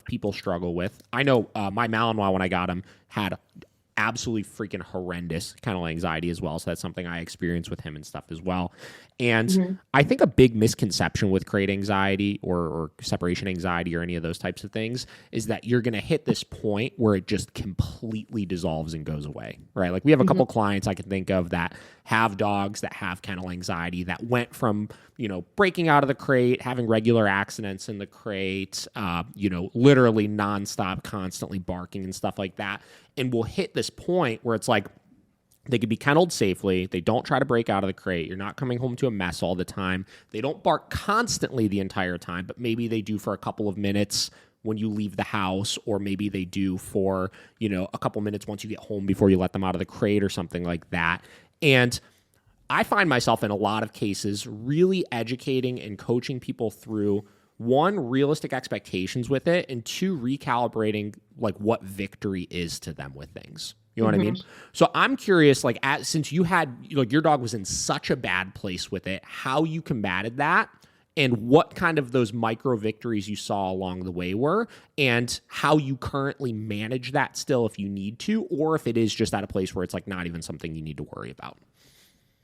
people struggle with. I know my Malinois, when I got him, had absolutely freaking horrendous kennel anxiety as well. So that's something I experienced with him and stuff as well. And I think a big misconception with crate anxiety or separation anxiety or any of those types of things is that you're going to hit this point where it just completely dissolves and goes away, right? Like we have a couple clients I can think of that have dogs that have kennel anxiety that went from, breaking out of the crate, having regular accidents in the crate, literally nonstop, constantly barking and stuff like that. And we'll hit this point where it's like, they could be kenneled safely. They don't try to break out of the crate. You're not coming home to a mess all the time. They don't bark constantly the entire time, but maybe they do for a couple of minutes when you leave the house, or maybe they do for, a couple minutes once you get home before you let them out of the crate or something like that. And I find myself in a lot of cases really educating and coaching people through, one, realistic expectations with it, and two, recalibrating like what victory is to them with things. You know what I mean? So I'm curious, like, since you had, your dog was in such a bad place with it, how you combated that and what kind of those micro victories you saw along the way were, and how you currently manage that still if you need to, or if it is just at a place where it's like not even something you need to worry about.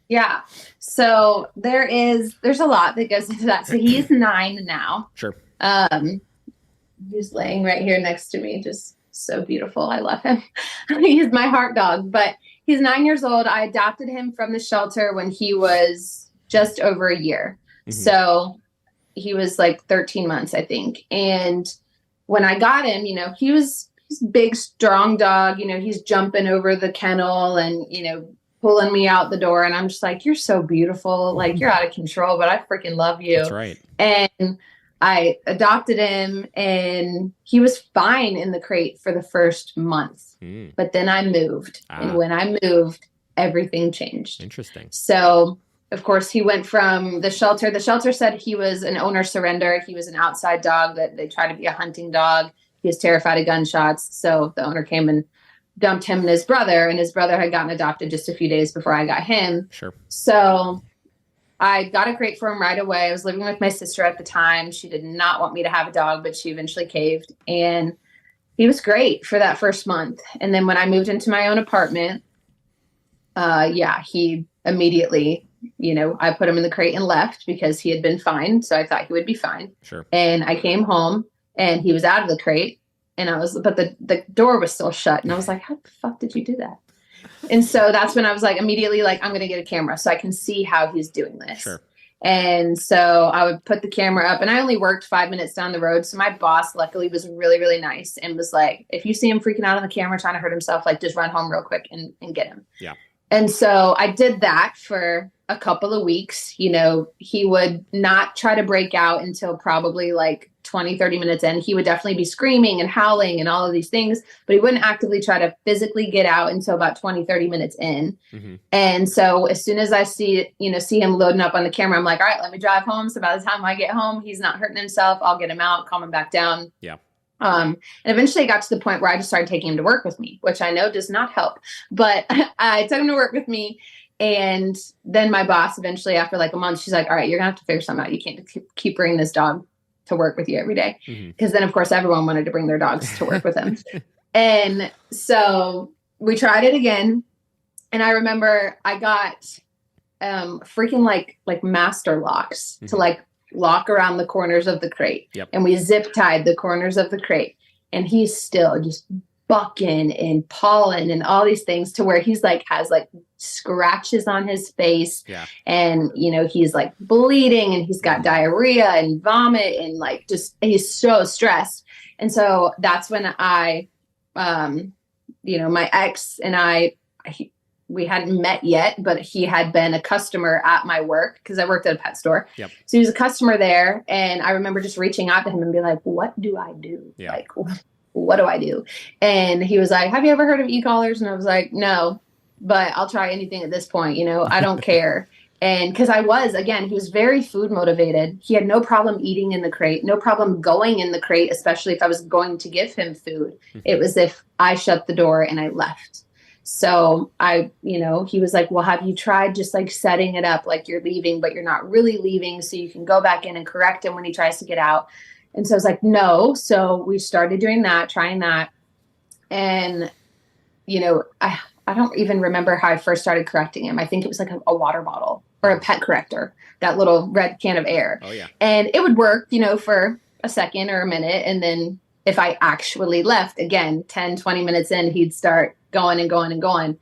Yeah. So there's a lot that goes into that. So he's 9 now. Sure. He's laying right here next to me. Just so beautiful. I love him. He's my heart dog, but he's 9 years old. I adopted him from the shelter when he was just over a year. So he was like 13 months, I think. And when I got him, he's a big, strong dog. He's jumping over the kennel and, pulling me out the door. And I'm just like, you're so beautiful. Like, you're out of control, but I freaking love you. That's right. And I adopted him and he was fine in the crate for the first month, but then I moved. And when I moved, everything changed. Interesting. So of course he went from the shelter. The shelter said he was an owner surrender. He was an outside dog that they tried to be a hunting dog. He was terrified of gunshots. So the owner came and dumped him and his brother had gotten adopted just a few days before I got him. Sure. So I got a crate for him right away. I was living with my sister at the time. She did not want me to have a dog, but she eventually caved. And he was great for that first month. And then when I moved into my own apartment, he immediately, I put him in the crate and left because he had been fine. So I thought he would be fine. Sure. And I came home and he was out of the crate. And but the door was still shut. And I was like, how the fuck did you do that? And so that's when I was like, immediately, like, I'm going to get a camera so I can see how he's doing this. Sure. And so I would put the camera up, and I only worked 5 minutes down the road. So my boss luckily was really, really nice and was like, if you see him freaking out on the camera, trying to hurt himself, like, just run home real quick and get him. Yeah. And so I did that for a couple of weeks. He would not try to break out until probably like 20, 30 minutes in. He would definitely be screaming and howling and all of these things, but he wouldn't actively try to physically get out until about 20, 30 minutes in. And so as soon as I see him loading up on the camera, I'm like, all right, let me drive home. So by the time I get home, he's not hurting himself. I'll get him out, calm him back down. Yeah. And eventually it got to the point where I just started taking him to work with me, which I know does not help, but I took him to work with me. And then my boss eventually, after like a month, she's like, all right, you're gonna have to figure something out. You can't keep bringing this dog to work with you every day. Because then of course everyone wanted to bring their dogs to work with them. And so we tried it again. And I remember I got freaking like master locks to like lock around the corners of the crate. Yep. And we zip tied the corners of the crate. And he's still just bucking and pawing and all these things to where he's like has like scratches on his face. Yeah. And he's like bleeding and he's got diarrhea and vomit and like just he's so stressed. And so that's when I my ex and we hadn't met yet, but he had been a customer at my work because I worked at a pet store. Yep. So he was a customer there. And I remember just reaching out to him and be like, what do I do? Yeah. Like, what do I do? And he was like, have you ever heard of e-collars? And I was like, no, but I'll try anything at this point. I don't care. And because he was very food motivated. He had no problem eating in the crate, no problem going in the crate, especially if I was going to give him food. It was if I shut the door and I left. So he was like, well, have you tried just like setting it up like you're leaving, but you're not really leaving, so you can go back in and correct him when he tries to get out? And so I was like, no. So we started doing that, trying that. And, you know, I don't even remember how I first started correcting him. I think it was like a water bottle or a pet corrector, that little red can of air. Oh, yeah. And it would work, you know, for a second or a minute. And then if I actually left, again, 10, 20 minutes in, he'd start going and going and going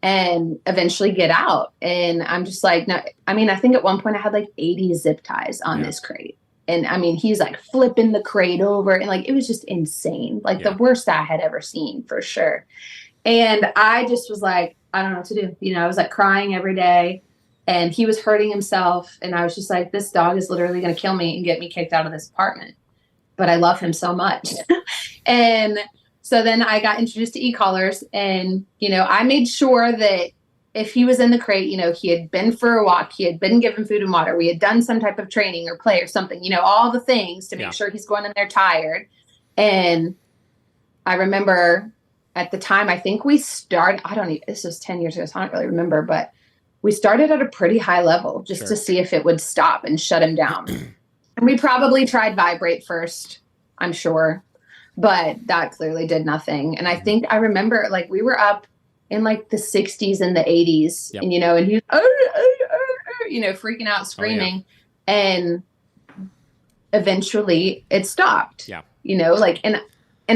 and eventually get out. And I'm just like, no, I mean, I think at one point I had like 80 zip ties on this crate. And I mean, he's like flipping the crate over and like, it was just insane. Like the worst I had ever seen for sure. And I just was like, I don't know what to do. You know, I was like crying every day and he was hurting himself. And I was just like, this dog is literally going to kill me and get me kicked out of this apartment. But I love him so much. And so then I got introduced to e-collars and, you know, I made sure that if he was in the crate, you know, he had been for a walk, he had been given food and water, we had done some type of training or play or something, you know, all the things to make sure he's going in there tired. And I remember at the time, I think we started, this was 10 years ago, so I don't really remember, but we started at a pretty high level just to see if it would stop and shut him down. And we probably tried vibrate first, I'm sure, but that clearly did nothing. And I think I remember like we were up in like the 60s and the 80s and, you know, and he was, you know, freaking out, screaming. And eventually it stopped, you know, like, and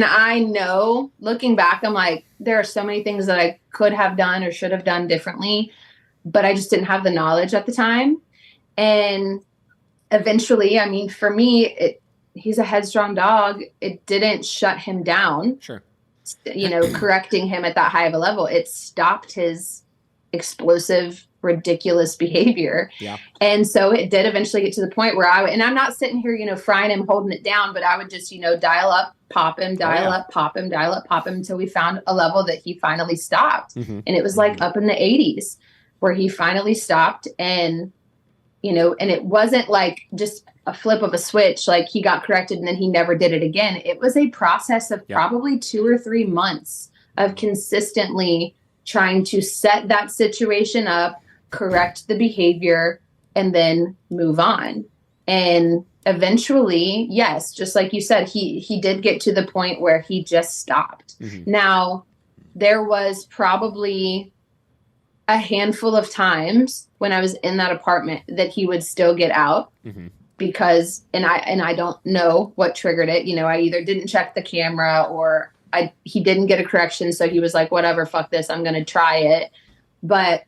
I know looking back, I'm like, there are so many things that I could have done or should have done differently, but I just didn't have the knowledge at the time. And eventually, I mean, for me, he's a headstrong dog. It didn't shut him down. Sure. You know, correcting him at that high of a level, it stopped his explosive, ridiculous behavior. Yeah. And so it did eventually get to the point where and I'm not sitting here, you know, frying him, holding it down, but I would just, you know, dial up, pop him, dial up, pop him, dial up, pop him until we found a level that he finally stopped. And it was like up in the 80s where he finally stopped. And, you know, and it wasn't like just a flip of a switch, like he got corrected and then he never did it again. It was a process of probably 2 or 3 months of consistently trying to set that situation up, correct the behavior, and then move on. And eventually, yes, just like you said, he did get to the point where he just stopped. Now, there was probably a handful of times when I was in that apartment that he would still get out because, and I don't know what triggered it. You know, I either didn't check the camera or he didn't get a correction. So he was like, whatever, fuck this, I'm going to try it. But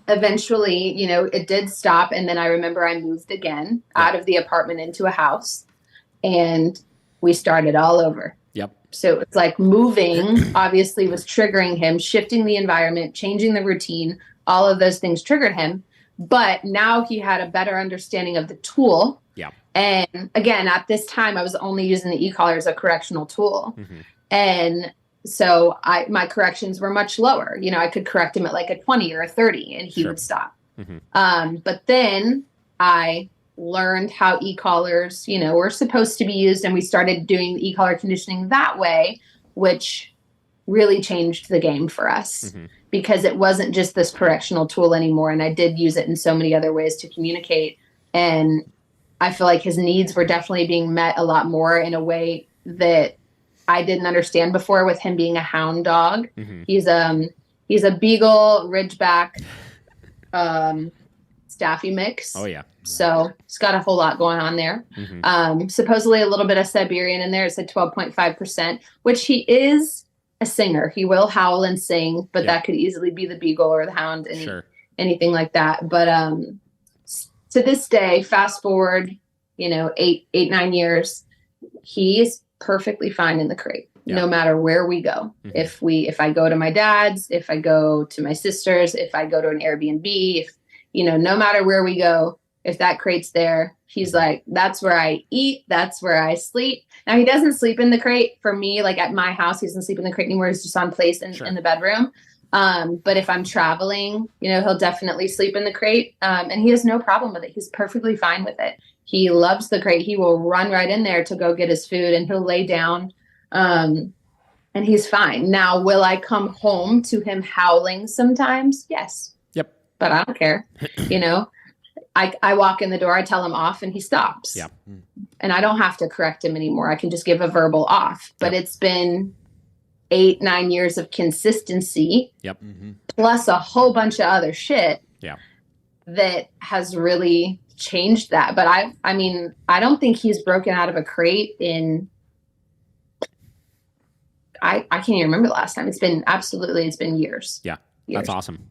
eventually, you know, it did stop. And then I remember I moved again out of the apartment into a house and we started all over. So it's like moving obviously was triggering him, shifting the environment, changing the routine. All of those things triggered him. But now he had a better understanding of the tool. And again, at this time, I was only using the e-collar as a correctional tool. And so my corrections were much lower. You know, I could correct him at like a 20 or a 30 and he would stop. But then I learned how e-collars, you know, were supposed to be used. And we started doing the e-collar conditioning that way, which really changed the game for us because it wasn't just this correctional tool anymore. And I did use it in so many other ways to communicate. And I feel like his needs were definitely being met a lot more in a way that I didn't understand before with him being a hound dog. He's a Beagle, Ridgeback, Staffy mix. So it's got a whole lot going on there. Supposedly a little bit of Siberian in there. It said 12.5%, which he is a singer. He will howl and sing, but that could easily be the Beagle or the Hound, anything like that. But to this day, fast forward, you know, 9 years, he's perfectly fine in the crate. No matter where we go. If I go to my dad's, if I go to my sister's, if I go to an Airbnb, if, you know, no matter where we go, if that crate's there, he's like, that's where I eat. That's where I sleep. Now he doesn't sleep in the crate for me. Like at my house, he doesn't sleep in the crate anymore. He's just on place in the bedroom. But if I'm traveling, you know, he'll definitely sleep in the crate. And he has no problem with it. He's perfectly fine with it. He loves the crate. He will run right in there to go get his food and he'll lay down. And he's fine. Now, will I come home to him howling sometimes? Yes. But I don't care. You know, I walk in the door, I tell him off, and he stops. Yeah. And I don't have to correct him anymore. I can just give a verbal off. But Yep. it's been 8-9 years of consistency. Yep. Plus a whole bunch of other shit. Yeah. That has really changed that. But I mean, I don't think he's broken out of a crate in, I can't even remember the last time. It's been years. Yeah. Years. That's awesome.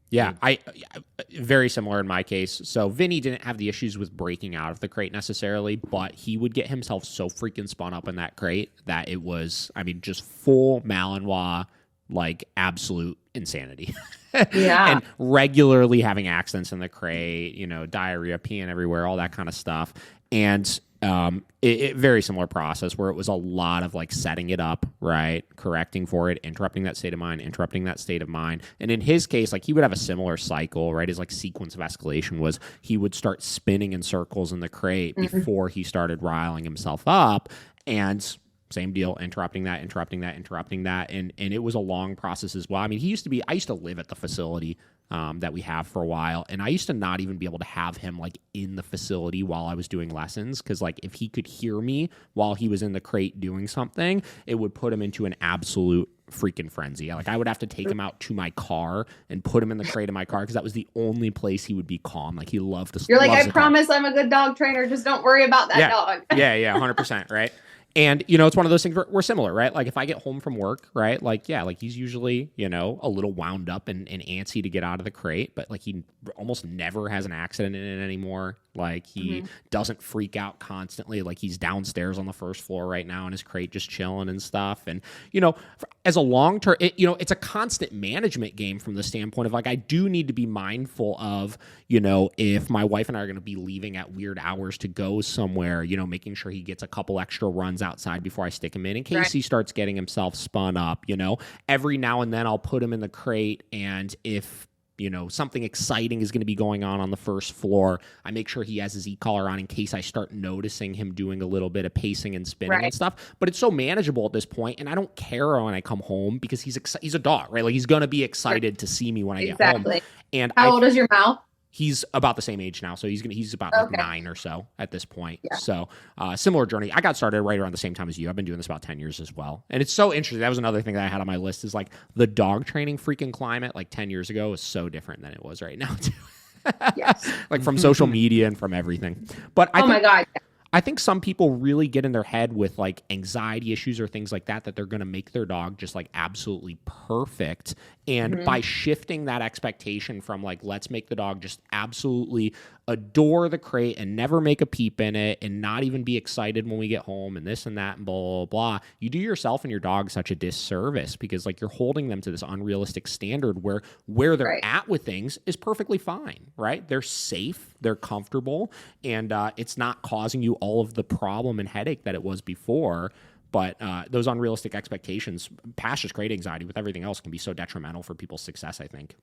Yeah, I very similar in my case. So Vinny didn't have the issues with breaking out of the crate necessarily, but he would get himself so freaking spun up in that crate that it was, I mean, just full Malinois, like absolute insanity. Yeah. And regularly having accidents in the crate, you know, diarrhea, peeing everywhere, all that kind of stuff. And it very similar process where it was a lot of like setting it up, right? Correcting for it, interrupting that state of mind, interrupting that state of mind. And in his case, like he would have a similar cycle, right? His like sequence of escalation was he would start spinning in circles in the crate before he started riling himself up. And same deal, interrupting that. And it was a long process as well. I mean, I used to live at the facility that we have for a while. And I used to not even be able to have him like in the facility while I was doing lessons. Cause like if he could hear me while he was in the crate doing something, it would put him into an absolute freaking frenzy. Like I would have to take him out to my car and put him in the crate of my car because that was the only place he would be calm. Like he loved to. You're like, I promise I'm a good dog trainer. Just don't worry about that dog. Yeah, 100%, right? And, you know, it's one of those things we're similar, right? Like if I get home from work, right? Like, yeah, like he's usually, you know, a little wound up and antsy to get out of the crate, but like he almost never has an accident in it anymore. Like he doesn't freak out constantly. Like he's downstairs on the first floor right now in his crate, just chilling and stuff. And, you know, as a long term, you know, it's a constant management game from the standpoint of like, I do need to be mindful of, you know, if my wife and I are going to be leaving at weird hours to go somewhere, you know, making sure he gets a couple extra runs outside before I stick him in case he starts getting himself spun up, you know, every now and then I'll put him in the crate. And if, you know, something exciting is going to be going on the first floor, I make sure he has his e-collar on in case I start noticing him doing a little bit of pacing and spinning and stuff. But it's so manageable at this point, and I don't care when I come home because he's a dog, right? Like he's going to be excited to see me when I get home. And how old is your Mal? He's about the same age now, so he's about like 9 or so at this point. Yeah. So similar journey. I got started right around the same time as you. I've been doing this about 10 years as well. And it's so interesting. That was another thing that I had on my list is like the dog training freaking climate like 10 years ago is so different than it was right now too. Yes. Like from social media and from everything. But my God. I think some people really get in their head with like anxiety issues or things like that they're going to make their dog just like absolutely perfect. And by shifting that expectation from like, let's make the dog just absolutely adore the crate and never make a peep in it and not even be excited when we get home and this and that and blah, blah, blah, you do yourself and your dog such a disservice because like you're holding them to this unrealistic standard where they're at with things is perfectly fine, right? They're safe, they're comfortable, and it's not causing you all of the problem and headache that it was before. But those unrealistic expectations, past just crate anxiety with everything else, can be so detrimental for people's success, I think.